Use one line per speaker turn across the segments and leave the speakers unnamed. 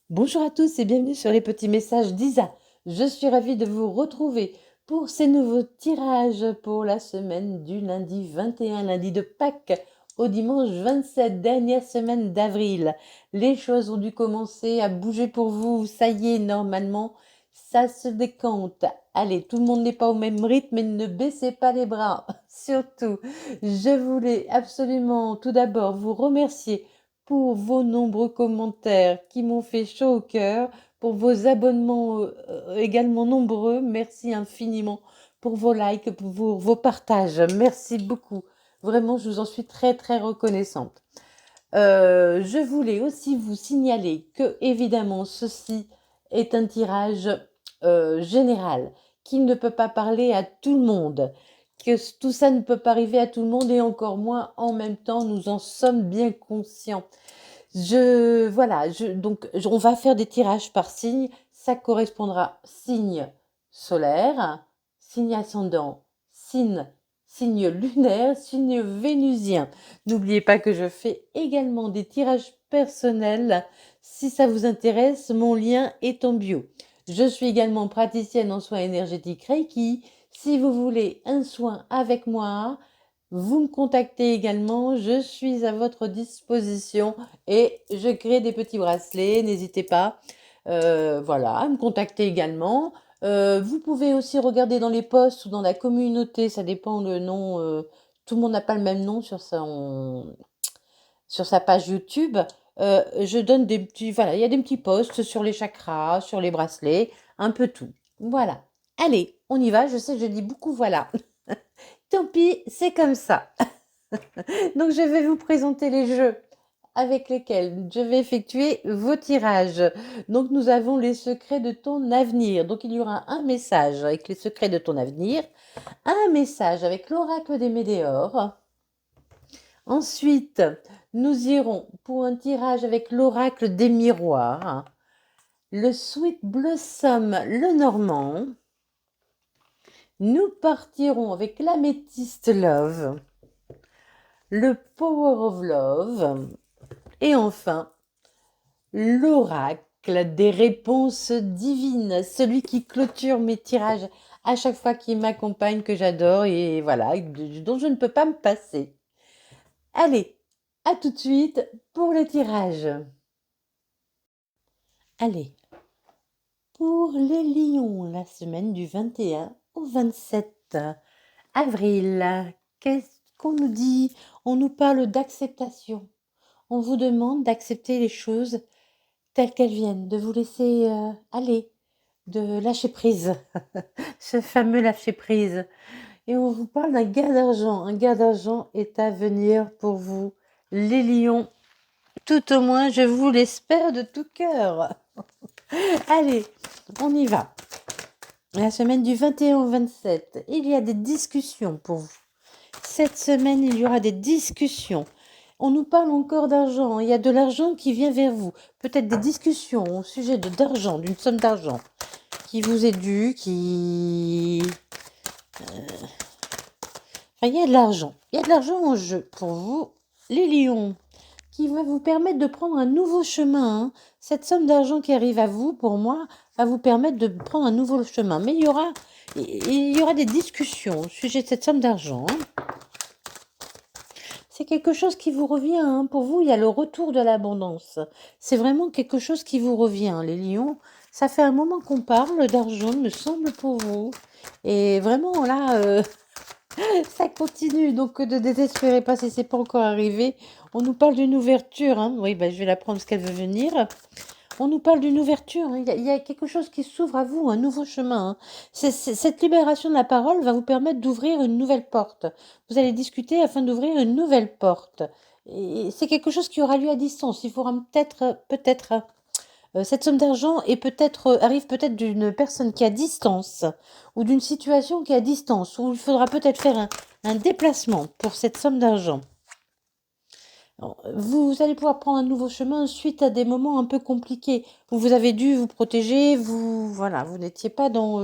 Bonjour à tous et bienvenue sur les petits messages d'Isa. Je suis ravie de vous retrouver pour ces nouveaux tirages pour la semaine du lundi 21, lundi de Pâques, au dimanche 27, dernière semaine d'avril. Les choses ont dû commencer à bouger pour vous. Ça y est, normalement, ça se décante. Allez, tout le monde n'est pas au même rythme et ne baissez pas les bras. Surtout, je voulais absolument tout d'abord vous remercier pour vos nombreux commentaires qui m'ont fait chaud au cœur, pour vos abonnements également nombreux. Merci infiniment pour vos likes, pour vos partages. Merci beaucoup. Vraiment, je vous en suis très très reconnaissante. Je voulais aussi vous signaler que, évidemment, ceci est un tirage général qui ne peut pas parler à tout le monde, que tout ça ne peut pas arriver à tout le monde et encore moins en même temps, nous en sommes bien conscients. On va faire des tirages par signe. Ça correspondra signe solaire, signe ascendant, signe lunaire, signe vénusien. N'oubliez pas que je fais également des tirages personnels. Si ça vous intéresse, mon lien est en bio. Je suis également praticienne en soins énergétiques Reiki. Si vous voulez un soin avec moi, vous me contactez également. Je suis à votre disposition et je crée des petits bracelets. N'hésitez pas, voilà, à me contacter également. Vous pouvez aussi regarder dans les posts ou dans la communauté, ça dépend le nom. Tout le monde n'a pas le même nom sur sa page YouTube. Je donne des petits, voilà, il y a des petits posts sur les chakras, sur les bracelets, un peu tout. Voilà. Allez, on y va. Je sais que je dis beaucoup voilà. Tant pis, c'est comme ça. Donc, je vais vous présenter les jeux avec lesquels je vais effectuer vos tirages. Donc, nous avons les secrets de ton avenir. Donc, il y aura un message avec les secrets de ton avenir, un message avec l'oracle des météores. Ensuite, nous irons pour un tirage avec l'oracle des miroirs, le Sweet Blossom, le Normand. Nous partirons avec l'améthyste Love, le Power of Love. Et enfin, l'oracle des réponses divines, celui qui clôture mes tirages à chaque fois, qui m'accompagne, que j'adore et voilà, dont je ne peux pas me passer. Allez, à tout de suite pour le tirage. Allez, pour les lions, la semaine du 21 au 27 avril, qu'est-ce qu'on nous dit? On nous parle d'acceptation. On vous demande d'accepter les choses telles qu'elles viennent, de vous laisser aller, de lâcher prise, ce fameux lâcher prise. Et on vous parle d'un gain d'argent. Un gain d'argent est à venir pour vous, les lions. Tout au moins, je vous l'espère de tout cœur. Allez, on y va. La semaine du 21 au 27, il y a des discussions pour vous. Cette semaine, il y aura des discussions. On nous parle encore d'argent. Il y a de l'argent qui vient vers vous. Peut-être des discussions au sujet d'argent, d'une somme d'argent qui vous est due, Enfin, il y a de l'argent. Il y a de l'argent en jeu pour vous, les lions, qui va vous permettre de prendre un nouveau chemin. Hein. Cette somme d'argent qui arrive à vous, pour moi, va vous permettre de prendre un nouveau chemin. Mais il y aura des discussions au sujet de cette somme d'argent. Hein. C'est quelque chose qui vous revient. Hein. Pour vous, il y a le retour de l'abondance. C'est vraiment quelque chose qui vous revient, les lions. Ça fait un moment qu'on parle d'argent, me semble, pour vous. Et vraiment, là, ça continue. Donc, ne désespérez pas si c'est pas encore arrivé. On nous parle d'une ouverture. Hein. Oui, je vais la prendre parce qu'elle veut venir. On nous parle d'une ouverture. Hein. Il y a quelque chose qui s'ouvre à vous, un nouveau chemin. Hein. Cette libération de la parole va vous permettre d'ouvrir une nouvelle porte. Vous allez discuter afin d'ouvrir une nouvelle porte. Et c'est quelque chose qui aura lieu à distance. Il faudra peut-être, cette somme d'argent arrive peut-être d'une personne qui est à distance ou d'une situation qui est à distance où il faudra peut-être faire un déplacement pour cette somme d'argent. Vous allez pouvoir prendre un nouveau chemin suite à des moments un peu compliqués où vous avez dû vous protéger, vous n'étiez pas dans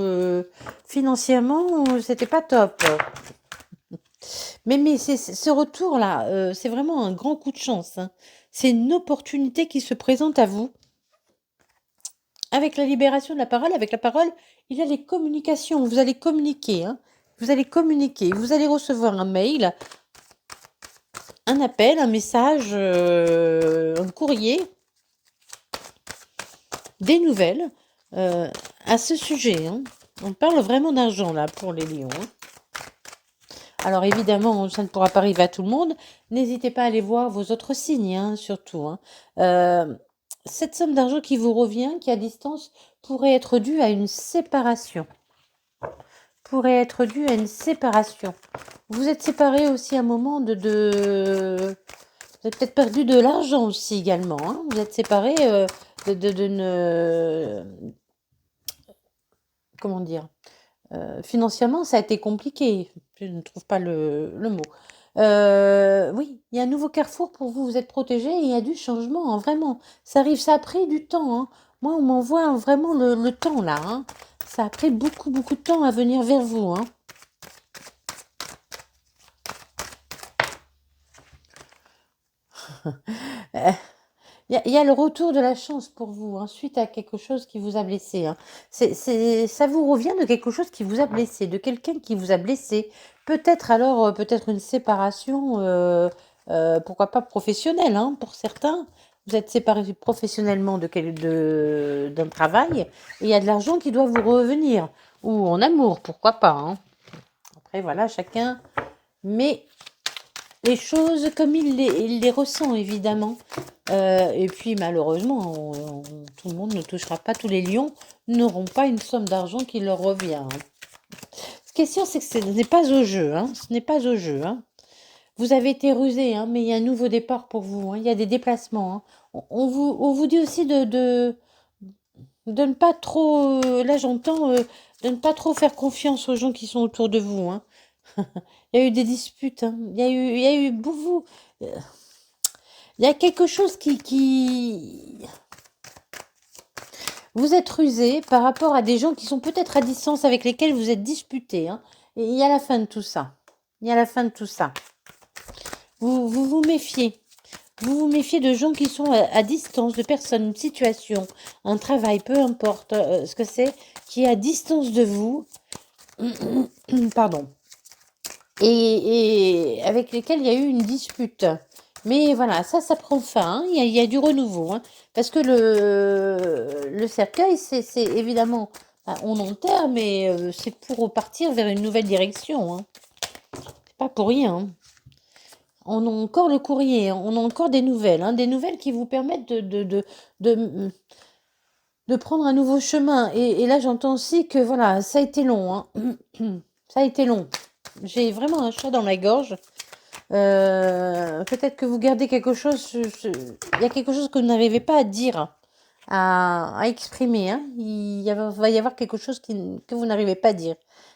financièrement, c'était pas top. Mais c'est ce retour-là, c'est vraiment un grand coup de chance. Hein. C'est une opportunité qui se présente à vous. avec la libération de la parole, avec la parole, il y a les communications. Vous allez communiquer, hein. Vous allez communiquer. Vous allez recevoir un mail, un appel, un message, un courrier, des nouvelles à ce sujet, hein. On parle vraiment d'argent là pour les lions, hein. Alors évidemment, ça ne pourra pas arriver à tout le monde. N'hésitez pas à aller voir vos autres signes, hein, surtout, hein. Cette somme d'argent qui vous revient, qui est à distance, pourrait être due à une séparation. Pourrait être due à une séparation. Vous êtes séparés aussi à un moment de... Vous avez peut-être perdu de l'argent aussi également, hein. Vous êtes séparés comment dire, financièrement, ça a été compliqué. Je ne trouve pas le mot. Oui, il y a un nouveau carrefour pour vous. Vous êtes protégés et il y a du changement, hein, vraiment. Ça arrive, ça a pris du temps, hein. Moi, on m'envoie vraiment le temps là, hein. Ça a pris beaucoup, beaucoup de temps à venir vers vous, hein. Il y a le retour de la chance pour vous, hein, suite à quelque chose qui vous a blessé, hein. Ça vous revient de quelque chose qui vous a blessé, de quelqu'un qui vous a blessé. Peut-être alors, peut-être une séparation, pourquoi pas professionnelle, hein, pour certains. Vous êtes séparés professionnellement d'un travail et il y a de l'argent qui doit vous revenir. Ou en amour, pourquoi pas, hein. Après, voilà, chacun met les choses comme il les ressent, évidemment. Et puis, malheureusement, tout le monde ne touchera pas, tous les lions n'auront pas une somme d'argent qui leur revient, hein. Ce qui est sûr, c'est que ce n'est pas au jeu, hein. Ce n'est pas au jeu, hein. Vous avez été rusé, hein, mais il y a un nouveau départ pour vous, hein. Il y a des déplacements, hein. On vous dit aussi de ne pas trop, là j'entends, de ne pas trop faire confiance aux gens qui sont autour de vous, hein. Il y a eu des disputes, hein. Il y a eu beaucoup. Il y a quelque chose qui... Vous êtes rusé par rapport à des gens qui sont peut-être à distance avec lesquels vous êtes disputés, hein. Et il y a la fin de tout ça. Il y a la fin de tout ça. Vous méfiez. Vous vous méfiez de gens qui sont à distance, de personnes, une situation, un travail, peu importe ce que c'est, qui est à distance de vous. Pardon. Et avec lesquels il y a eu une dispute. Mais voilà, ça prend fin, hein. Il y a du renouveau, hein. Parce que le cercueil, c'est évidemment, on enterre, mais c'est pour repartir vers une nouvelle direction, hein. C'est pas pour rien, hein. On a encore le courrier, hein. On a encore des nouvelles, hein, des nouvelles qui vous permettent de, de prendre un nouveau chemin. Et là, j'entends aussi que voilà, ça a été long, hein. Ça a été long. J'ai vraiment un chat dans la gorge. Peut-être que vous gardez quelque chose. Il y a quelque chose que vous n'arrivez pas à dire, à exprimer, hein. Va y avoir quelque chose que vous n'arrivez pas à dire,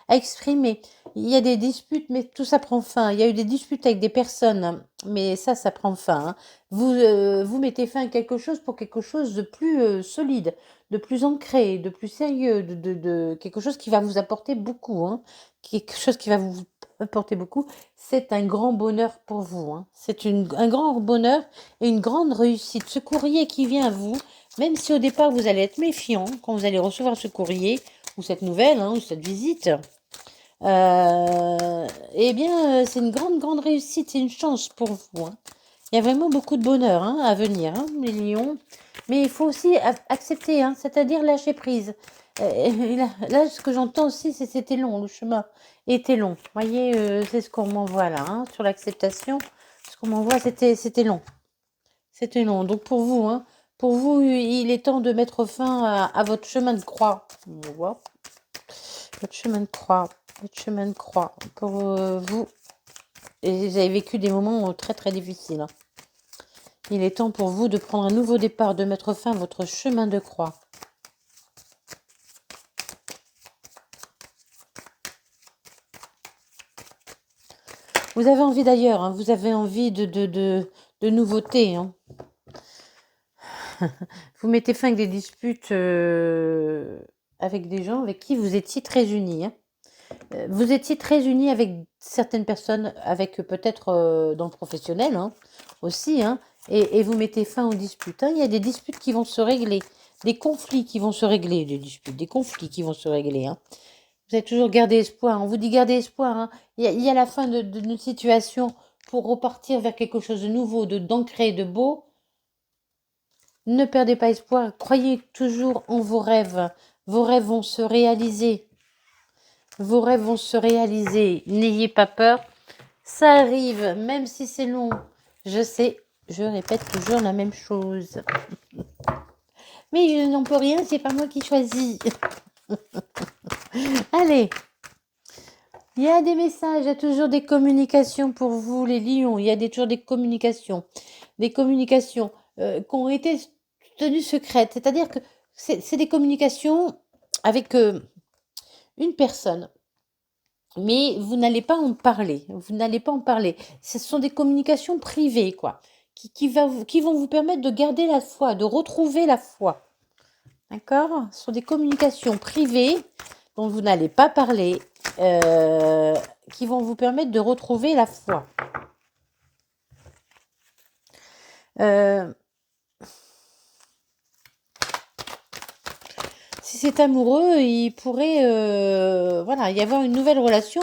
à exprimer. Il y a des disputes, mais tout ça prend fin. Il y a eu des disputes avec des personnes, hein, mais ça prend fin, hein. Vous mettez fin à quelque chose pour quelque chose de plus solide, de plus ancré, de plus sérieux, de quelque chose qui va vous apporter beaucoup, hein. Quelque chose qui va vous apporter beaucoup. C'est un grand bonheur pour vous, hein. C'est un grand bonheur et une grande réussite. Ce courrier qui vient à vous, même si au départ vous allez être méfiant quand vous allez recevoir ce courrier ou cette nouvelle, hein, ou cette visite, eh bien c'est une grande, grande réussite, c'est une chance pour vous, hein. Il y a vraiment beaucoup de bonheur, hein, à venir, hein, les lions. Mais il faut aussi accepter, hein, c'est-à-dire lâcher prise. Et là, ce que j'entends aussi, c'est c'était long, le chemin était long. Vous voyez, c'est ce qu'on m'envoie là, hein, sur l'acceptation. Ce qu'on m'envoie, c'était long. C'était long. Donc pour vous, il est temps de mettre fin à votre chemin de croix. On voit. Votre chemin de croix. Votre chemin de croix. Pour vous. Et vous avez vécu des moments très très difficiles, hein. Il est temps pour vous de prendre un nouveau départ, de mettre fin à votre chemin de croix. Vous avez envie d'ailleurs, hein, vous avez envie de nouveautés, hein. Vous mettez fin avec des disputes avec des gens avec qui vous étiez très unis, hein. Vous étiez très unis avec certaines personnes, avec peut-être dans le professionnel, hein, aussi, hein, et vous mettez fin aux disputes, hein. Il y a des disputes qui vont se régler. des conflits qui vont se régler, des disputes, des conflits qui vont se régler. Hein. Vous avez toujours gardé espoir. On vous dit garder espoir. Hein. Il y a la fin d'une situation pour repartir vers quelque chose de nouveau, d'ancré, de beau. Ne perdez pas espoir. Croyez toujours en vos rêves. Vos rêves vont se réaliser. Vos rêves vont se réaliser. N'ayez pas peur. Ça arrive, même si c'est long. Je sais, je répète toujours la même chose. Mais je n'en peux rien, c'est pas moi qui choisis. Allez. Il y a des messages, il y a toujours des communications pour vous, les lions. Il y a toujours des communications. Des communications qui ont été tenues secrètes. C'est-à-dire que c'est des communications avec une personne. Mais vous n'allez pas en parler. Vous n'allez pas en parler. Ce sont des communications privées, quoi. Qui vont vous permettre de garder la foi, de retrouver la foi. D'accord? Ce sont des communications privées dont vous n'allez pas parler, qui vont vous permettre de retrouver la foi. Si c'est amoureux, il pourrait y avoir une nouvelle relation,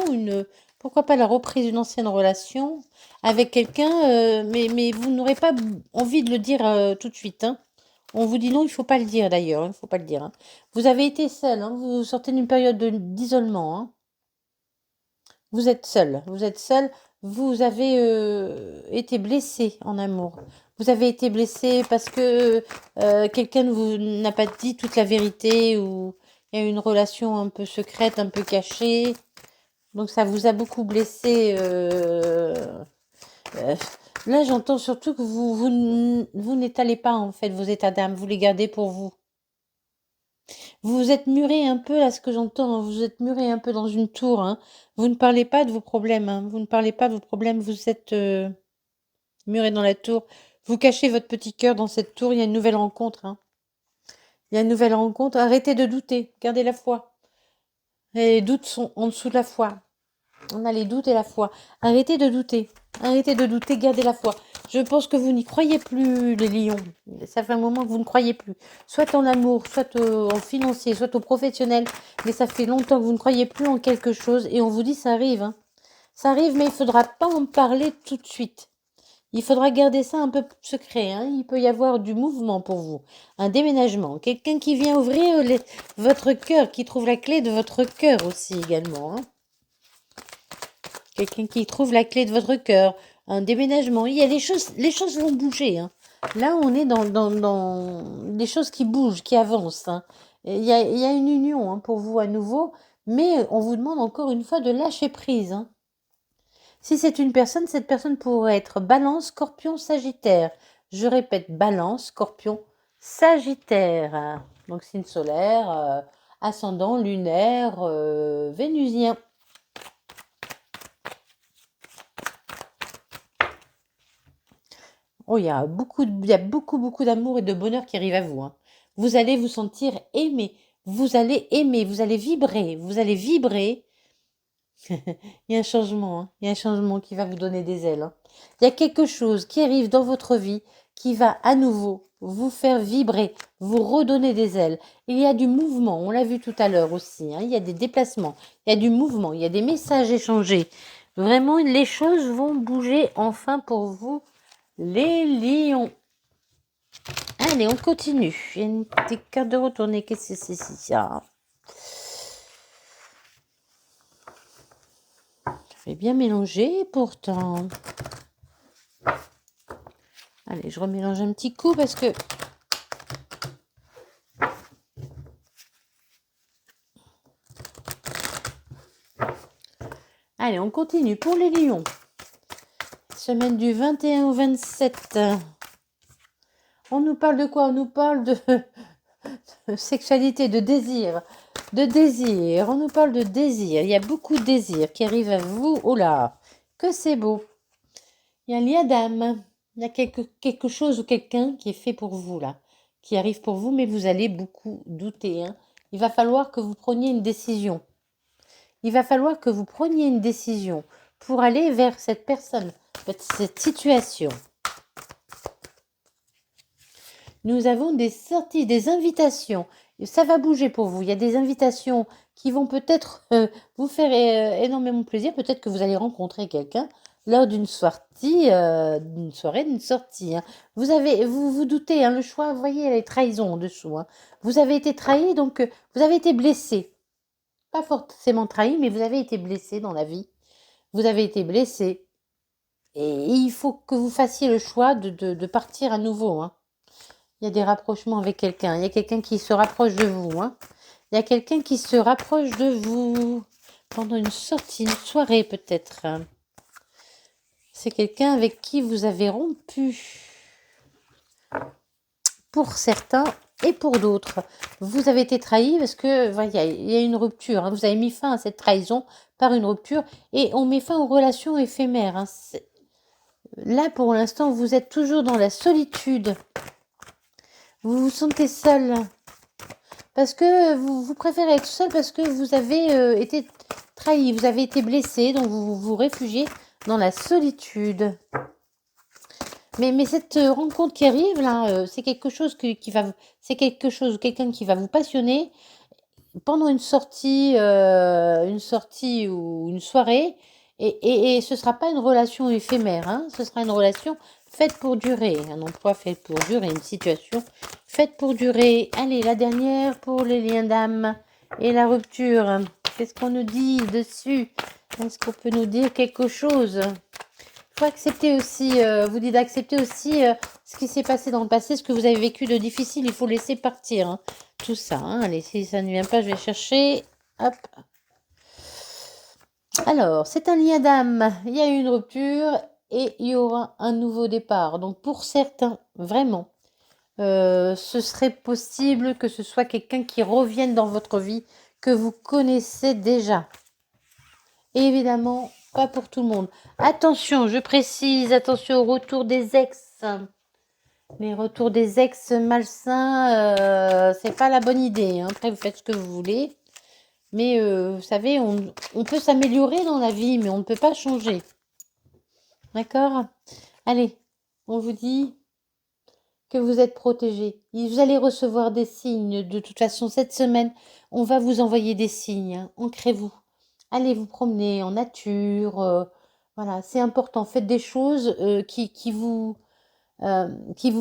pourquoi pas la reprise d'une ancienne relation avec quelqu'un, mais vous n'aurez pas envie de le dire tout de suite. Hein. On vous dit non, il ne faut pas le dire d'ailleurs, il ne faut pas le dire. Hein. Vous avez été seul, hein, vous sortez d'une période d'isolement. Hein. Vous êtes seul, vous avez été blessé en amour. Vous avez été blessé parce que quelqu'un ne vous n'a pas dit toute la vérité ou il y a eu une relation un peu secrète, un peu cachée. Donc ça vous a beaucoup blessé. Là, j'entends surtout que vous n'étalez pas en fait vos états d'âme, vous les gardez pour vous. Vous vous êtes muré un peu, là, ce que j'entends, vous êtes muré un peu dans une tour. Hein. Vous ne parlez pas de vos problèmes. Hein. Vous ne parlez pas de vos problèmes, vous êtes muré dans la tour. Vous cachez votre petit cœur dans cette tour, il y a une nouvelle rencontre. Hein. Il y a une nouvelle rencontre. Arrêtez de douter, gardez la foi. Les doutes sont en dessous de la foi. On a les doutes et la foi. Arrêtez de douter. Arrêtez de douter, gardez la foi. Je pense que vous n'y croyez plus, les lions. Ça fait un moment que vous ne croyez plus. Soit en amour, soit en financier, soit au professionnel. Mais ça fait longtemps que vous ne croyez plus en quelque chose. Et on vous dit ça arrive. Hein. Ça arrive, mais il ne faudra pas en parler tout de suite. Il faudra garder ça un peu secret. Hein. Il peut y avoir du mouvement pour vous. Un déménagement. Quelqu'un qui vient ouvrir votre cœur, qui trouve la clé de votre cœur aussi également. Hein. Quelqu'un qui trouve la clé de votre cœur, un déménagement. Il y a les choses vont bouger. Hein. Là, on est dans des choses qui bougent, qui avancent. Hein. Il y a une union hein, pour vous à nouveau, mais on vous demande encore une fois de lâcher prise. Hein. Si c'est une personne, cette personne pourrait être Balance, Scorpion, Sagittaire. Je répète, Balance, Scorpion, Sagittaire. Donc signe solaire, ascendant, lunaire, vénusien. Oh, il y a beaucoup d'amour et de bonheur qui arrive à vous. Hein. Vous allez vous sentir aimé. Vous allez aimer, vous allez vibrer. Vous allez vibrer. Il y a un changement. Hein. Il y a un changement qui va vous donner des ailes. Hein. Il y a quelque chose qui arrive dans votre vie qui va à nouveau vous faire vibrer, vous redonner des ailes. Il y a du mouvement, on l'a vu tout à l'heure aussi. Hein. Il y a des déplacements, il y a du mouvement, il y a des messages échangés. Vraiment, les choses vont bouger enfin pour vous. Les lions. Allez, on continue. Il y a une petite carte de retourner. Qu'est-ce que c'est ça? Je vais bien mélanger pourtant. Allez, je remélange un petit coup parce que... Allez, on continue pour les lions. Semaine du 21 au 27. On nous parle de quoi? On nous parle de sexualité, de désir. De désir. On nous parle de désir. Il y a beaucoup de désir qui arrive à vous. Oh là, que c'est beau. Il y a un lien d'âme. Il y a quelque chose ou quelqu'un qui est fait pour vous là. Qui arrive pour vous, mais vous allez beaucoup douter. Hein. Il va falloir que vous preniez une décision. Il va falloir que vous preniez une décision pour aller vers cette personne, cette situation. nous avons des sorties, des invitations. Ça va bouger pour vous. Il y a des invitations qui vont peut-être vous faire énormément plaisir. Peut-être que vous allez rencontrer quelqu'un lors d'une sortie, d'une soirée, d'une sortie. Hein. Vous vous doutez, hein, le choix, vous voyez, les trahisons en dessous. Hein. Vous avez été trahi, donc vous avez été blessé. Pas forcément trahi, mais vous avez été blessé dans la vie. Vous avez été blessé. Et il faut que vous fassiez le choix de partir à nouveau. Hein. Il y a des rapprochements avec quelqu'un. Il y a quelqu'un qui se rapproche de vous. Hein. Il y a quelqu'un qui se rapproche de vous pendant une sortie, une soirée peut-être. C'est quelqu'un avec qui vous avez rompu. Pour certains et pour d'autres. Vous avez été trahi parce que il y a une rupture. Hein. Vous avez mis fin à cette trahison par une rupture et on met fin aux relations éphémères. Hein. Là, pour l'instant, vous êtes toujours dans la solitude. Vous vous sentez seul. Parce que vous préférez être seul parce que vous avez été trahi, vous avez été blessé, donc vous vous réfugiez dans la solitude. Mais cette rencontre qui arrive là, c'est quelque chose c'est quelque chose, quelqu'un qui va vous passionner pendant une sortie ou une soirée, et ce sera pas une relation éphémère, hein, ce sera une relation faite pour durer, un emploi fait pour durer, une situation faite pour durer. Allez, la dernière pour les liens d'âme et la rupture. Qu'est-ce qu'on nous dit dessus? Est-ce qu'on peut nous dire quelque chose? Il faut accepter aussi, vous dites d'accepter aussi ce qui s'est passé dans le passé, ce que vous avez vécu de difficile, il faut laisser partir. Hein, tout ça. Hein. Allez, si ça ne vient pas, je vais chercher. Hop. Alors, c'est un lien d'âme. Il y a eu une rupture et il y aura un nouveau départ. Donc, pour certains, vraiment, ce serait possible que ce soit quelqu'un qui revienne dans votre vie, que vous connaissez déjà. Évidemment, pas pour tout le monde. Attention, je précise, attention au retour des ex. Les retours des ex malsains, c'est pas la bonne idée. Hein. Après, vous faites ce que vous voulez. Mais vous savez, on peut s'améliorer dans la vie, mais on ne peut pas changer. D'accord? Allez, on vous dit que vous êtes protégés. Vous allez recevoir des signes. De toute façon, cette semaine, on va vous envoyer des signes. Hein. Ancrez-vous. Allez vous promener en nature. Voilà, c'est important. Faites des choses qui vous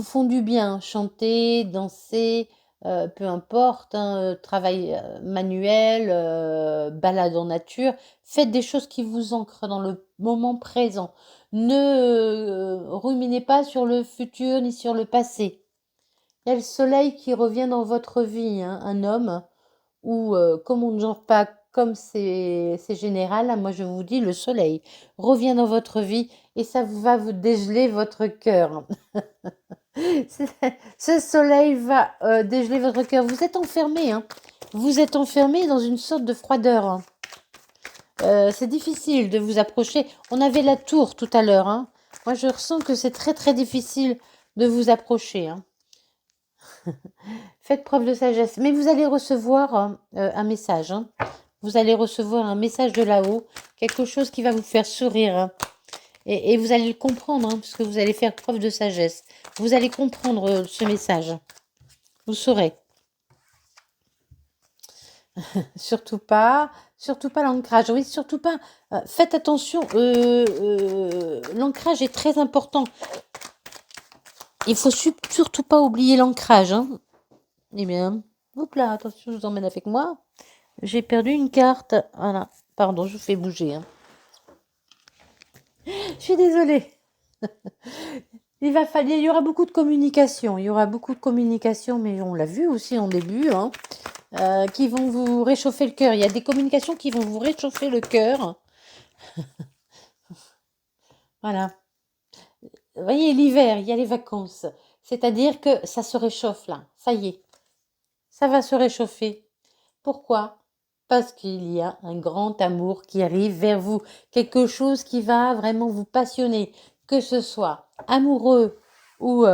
font du bien. Chanter, danser, peu importe. Hein, travail manuel, balade en nature. Faites des choses qui vous ancrent dans le moment présent. Ne ruminez pas sur le futur ni sur le passé. Il y a le soleil qui revient dans votre vie. Hein, un homme ou comme on ne genre pas comme c'est général, là, moi je vous dis, le soleil revient dans votre vie et ça va vous dégeler votre cœur. Ce soleil va dégeler votre cœur. Vous êtes enfermé, hein. Vous êtes enfermé dans une sorte de froideur. Hein. C'est difficile de vous approcher. On avait la tour tout à l'heure. Hein. Moi je ressens que c'est très très difficile de vous approcher. Hein. Faites preuve de sagesse. Mais vous allez recevoir un message. Hein. Vous allez recevoir un message de là-haut. Quelque chose qui va vous faire sourire. Hein. Et vous allez le comprendre, hein, puisque vous allez faire preuve de sagesse. Vous allez comprendre ce message. Vous saurez. Surtout pas l'ancrage. Oui, surtout pas. Faites attention. L'ancrage est très important. Il faut surtout pas oublier l'ancrage. Hein. Eh bien, hop là, attention, je vous emmène avec moi. J'ai perdu une carte. Voilà. Pardon, je vous fais bouger. Hein. Je suis désolée. Il y aura beaucoup de communication. Il y aura beaucoup de communication, mais on l'a vu aussi en début, hein, qui vont vous réchauffer le cœur. Il y a des communications qui vont vous réchauffer le cœur. Voilà. Vous voyez, l'hiver, il y a les vacances. C'est-à-dire que ça se réchauffe là. Ça y est. Ça va se réchauffer. Pourquoi? Parce qu'il y a un grand amour qui arrive vers vous. Quelque chose qui va vraiment vous passionner. Que ce soit amoureux ou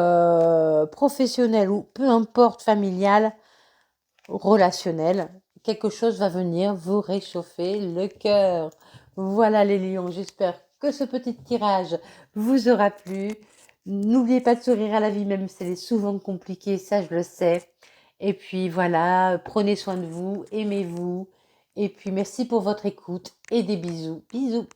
professionnel ou peu importe, familial, relationnel. Quelque chose va venir vous réchauffer le cœur. Voilà les lions. J'espère que ce petit tirage vous aura plu. N'oubliez pas de sourire à la vie, même si elle est souvent compliquée, ça je le sais. Et puis voilà, prenez soin de vous, aimez-vous. Et puis merci pour votre écoute et des bisous. Bisous.